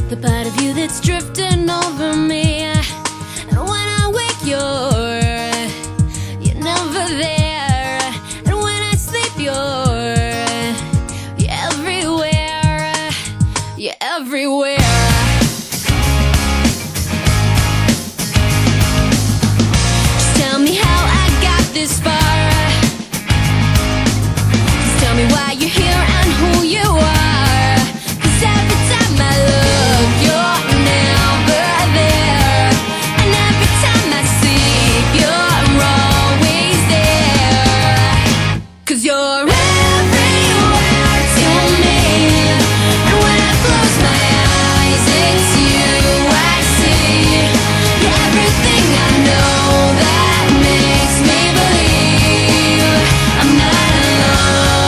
the part of you that's drifting over me. And when I wake, you're never there. And when I sleep, you're everywhere. You're everywhere. Just tell me how I got this far. Just tell me why you're here and who you are. 'Cause every time I look, you're never there. And every time I sleep, you're always there. 'Cause you're everywhere to me. And when I close my eyes, it's you I see. You're everything I know that makes me believe I'm not alone.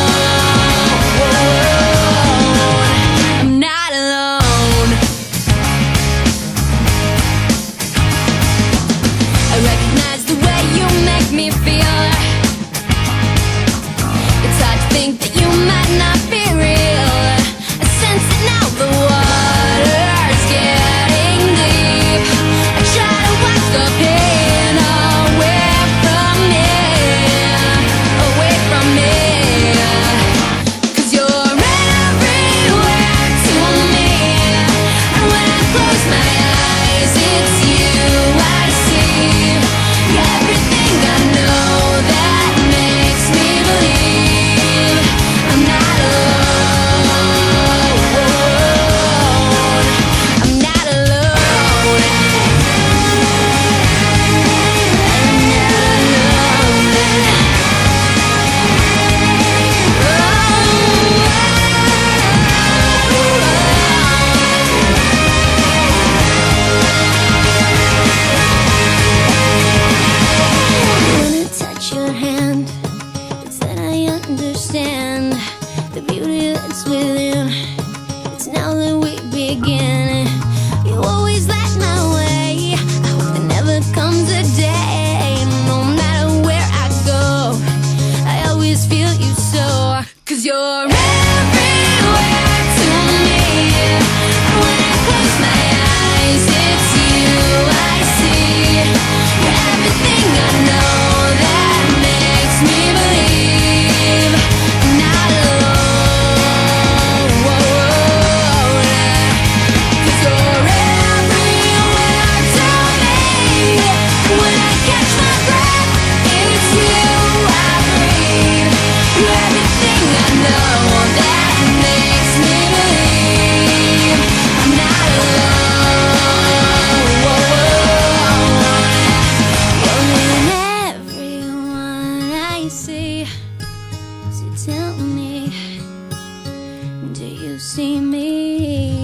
I'm not alone. I recognize the way you make me feel. It's hard to think that you might not be real. I sense it now, the water's getting deep. I try to wash the pain away from me, away from me. 'Cause you're everywhere to me. And when I close my eyes, it's you I see. You're everything I know that makes me believe I'm not alone. I'm not alone. When I touch your hand, it's that I understand the beauty that's within. It's now that we begin. You always light my way. I hope there never comes a day. No matter where I go, I always feel you so. 'Cause you're everywhere to me. And when I close my eyes, it's you I see. You're everything I know that makes me believe I'm not alone. 'Cause you're everywhere to me. When I catch my breath, it's you I breathe. You're everything I know that makes me believe I'm not alone. You're in everyone I see. So tell me, do you see me?